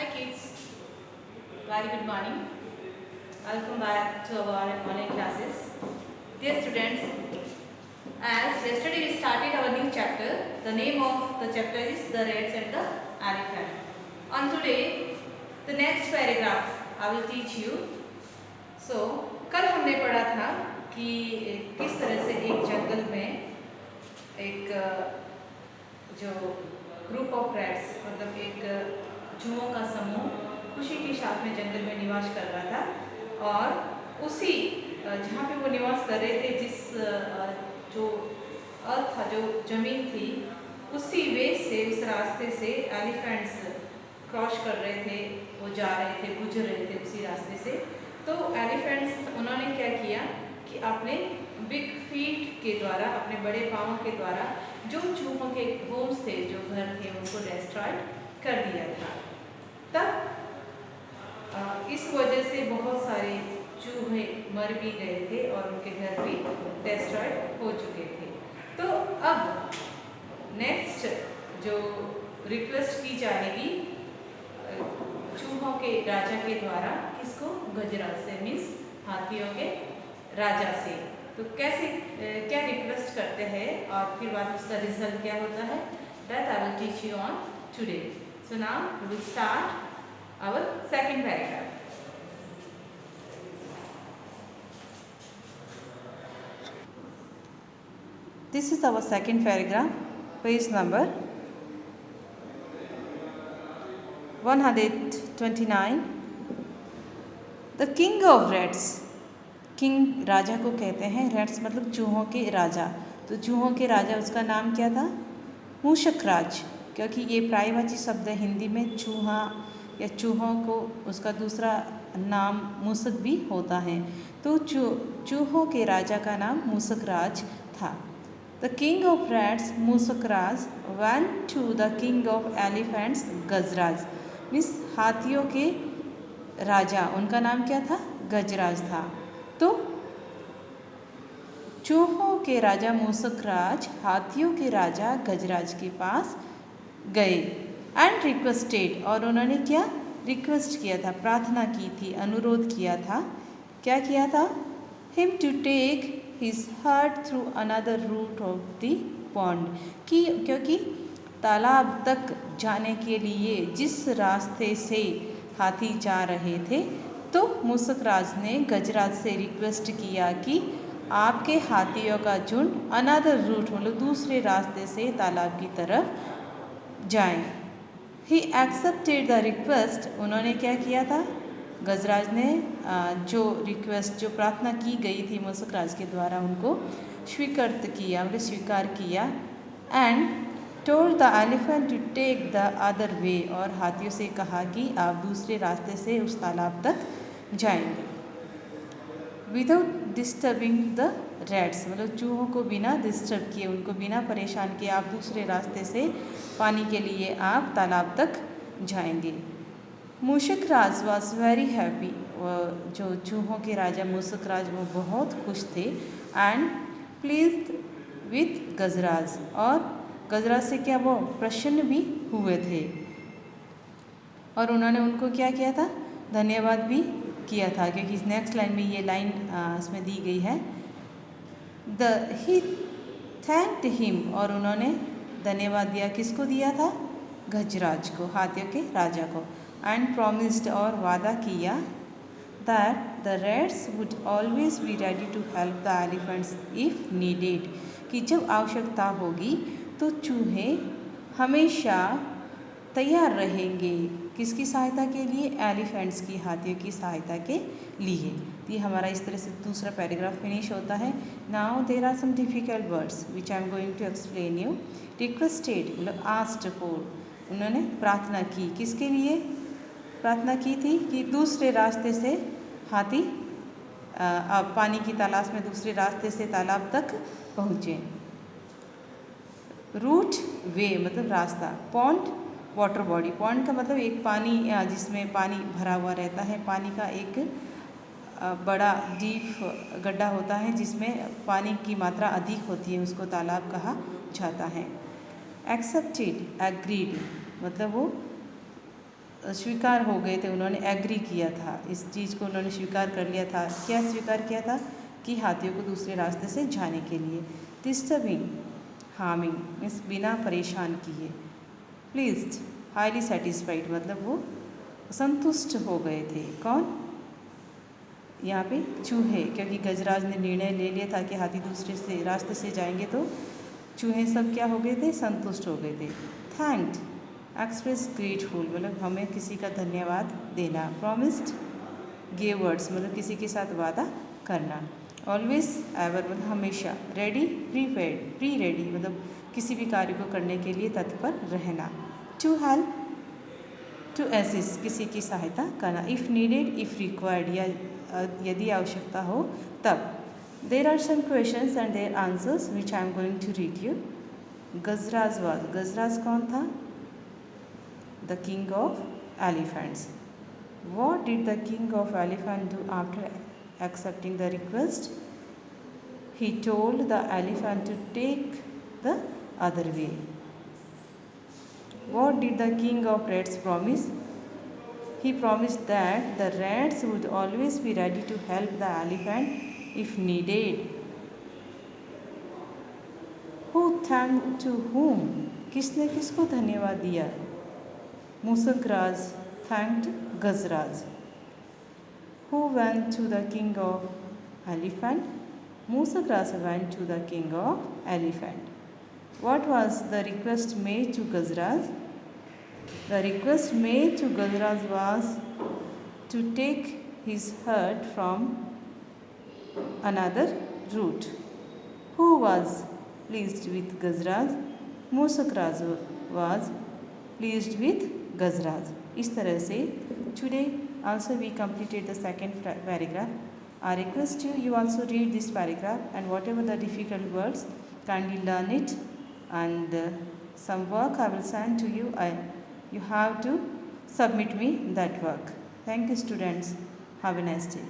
Hi kids, very good morning. Welcome back to our online classes. Dear students, as yesterday we started our new chapter, the name of the chapter is The Rats and the Elephant. On today, the next paragraph I will teach you. So, कल हमने पढ़ा था कि किस तरह से एक जंगल में एक जो ग्रुप ऑफ रैट्स मतलब एक चूहों का समूह खुशी के साथ में जंगल में निवास कर रहा था और उसी जहाँ पे वो निवास कर रहे थे जिस जो अर्थ था जो ज़मीन थी उसी वे से उस रास्ते से एलिफेंट्स क्रॉस कर रहे थे, वो जा रहे थे, गुजर रहे थे उसी रास्ते से। तो एलिफेंट्स उन्होंने क्या किया कि अपने बिग फीट के द्वारा, अपने बड़े पाँव के द्वारा जो चूहों के होम्स थे, जो घर थे, उनको डिस्ट्रॉय कर दिया था। तब इस वजह से बहुत सारे चूहे मर भी गए थे और उनके घर भी डिस्ट्रॉय हो चुके थे। तो अब नेक्स्ट जो रिक्वेस्ट की जाएगी चूहों के राजा के द्वारा, किसको? गजराज से, मीन्स हाथियों के राजा से। तो कैसे क्या रिक्वेस्ट करते हैं और फिर बाद उसका रिजल्ट क्या होता है, that I will teach you on today. So now we will start our second paragraph. This is our second paragraph, page number 129. The king of rats. King राजा को कहते हैं, रैट्स मतलब चूहों के राजा। तो चूहों के राजा, उसका नाम क्या था? मूषक राज, क्योंकि ये पर्यायवाची शब्द है हिंदी में। चूहा या चूहों को उसका दूसरा नाम मूषक भी होता है। तो चूहों के राजा का नाम मूषक राज था। The king of rats, Musakraj, went to the king of elephants, Gajraj. Means हाथियों के राजा, उनका नाम क्या था? गजराज था। तो चूहों के राजा मूसकराज हाथियों के राजा गजराज के पास गए एंड रिक्वेस्टेड, और उन्होंने क्या रिक्वेस्ट किया था, प्रार्थना की थी, अनुरोध किया था। क्या किया था? Him to take his heart through another route of the pond, कि क्योंकि तालाब तक जाने के लिए जिस रास्ते से हाथी जा रहे थे, तो मूसकराज ने गजराज से रिक्वेस्ट किया कि आपके हाथियों का झुंड अनदर रूट मतलब दूसरे रास्ते से तालाब की तरफ जाएं। ही एक्सेप्टेड द रिक्वेस्ट, उन्होंने क्या किया था? गजराज ने जो रिक्वेस्ट, जो प्रार्थना की गई थी मूसकराज के द्वारा, उनको स्वीकृत किया, मतलब स्वीकार किया। And told the elephant to take the other way, और हाथियों से कहा कि आप दूसरे रास्ते से उस तालाब तक जाएंगे। विदाउट डिस्टर्बिंग द रैट्स, मतलब चूहों को बिना डिस्टर्ब किए, उनको बिना परेशान किए आप दूसरे रास्ते से पानी के लिए आप तालाब तक जाएंगे। मूषकराज वॉज वेरी हैप्पी, जो चूहों के राजा मूषकराज वो बहुत खुश थे। एंड प्लीज्ड विथ गजराज, और गजराज से क्या वो प्रसन्न भी हुए थे, और उन्होंने उनको क्या किया था? धन्यवाद भी किया था, क्योंकि नेक्स्ट लाइन में ये लाइन इसमें दी गई है। ही थैंक्ड हिम, और उन्होंने धन्यवाद दिया, किसको दिया था? गजराज को, हाथियों के राजा को। एंड प्रॉमिस्ड, और वादा किया, that the rats would always be ready to help the elephants if needed, कि जब आवश्यकता होगी तो चूहे हमेशा तैयार रहेंगे। किसकी सहायता के लिए? एलिफेंट्स की, हाथियों की सहायता के लिए। ये हमारा इस तरह से दूसरा पैराग्राफ फिनिश होता है। Now there are some difficult words which I am going to explain you. Requested मतलब आस्क्ड फॉर, उन्होंने प्रार्थना की, किसके लिए प्रार्थना की थी? कि दूसरे रास्ते से हाथी पानी की तलाश में दूसरे रास्ते से तालाब तक पहुँचे। रूट वे मतलब रास्ता, पॉन्ड वाटर बॉडी, पॉन्ड का मतलब एक पानी जिसमें पानी भरा हुआ रहता है, पानी का एक बड़ा डीप गड्ढा होता है जिसमें पानी की मात्रा अधिक होती है, उसको तालाब कहा जाता है। एक्सेप्टेड एग्रीड मतलब वो स्वीकार हो गए थे, उन्होंने एग्री किया था, इस चीज़ को उन्होंने स्वीकार कर लिया था। क्या स्वीकार किया था? कि हाथियों को दूसरे रास्ते से जाने के लिए। डिस्टर्बिंग, हार्मिंग मीन्स बिना परेशान किए। प्लीज्ड, हाईली सेटिस्फाइड मतलब वो संतुष्ट हो गए थे। कौन? यहाँ पे चूहे, क्योंकि गजराज ने निर्णय ले लिया था कि हाथी दूसरे से रास्ते से जाएंगे, तो चूहे सब क्या हो गए थे? संतुष्ट हो गए थे। थैंक्ड, एक्सप्रेस ग्रेटफुल मतलब हमें किसी का धन्यवाद देना। प्रॉमिस्ड, गिव वर्ड्स मतलब किसी के साथ वादा करना। ऑलवेज, एवर मतलब हमेशा। रेडी, प्रीपेड, प्री रेडी मतलब किसी भी कार्य को करने के लिए तत्पर रहना। टू हेल्प, टू असिस्ट किसी की सहायता करना। इफ़ नीडेड, इफ़ रिक्वायर्ड या यदि आवश्यकता हो तब। There are some questions and their answers which I am going to read you. Gajraj was, Gajraj कौन था? The king of elephants. What did the king of elephant do after accepting the request? He told the elephant to take the other way. What did the king of rats promise? He promised that the rats would always be ready to help the elephant if needed. Who thanked to whom? किसने किसको धन्यवाद दिया? मूसकराज thanked Gajraj. Who went to the king of elephant? Musakras went to the king of elephant. What was the request made to Gazraj? The request made to Gazraj was to take his herd from another route. Who was pleased with Gazraj? Musakras was pleased with Gazraj. इस तरह से today also we completed the second paragraph. I request you also read this paragraph and whatever the difficult words, kindly learn it, and some work I will send to you. You have to submit me that work. Thank you students. Have a nice day.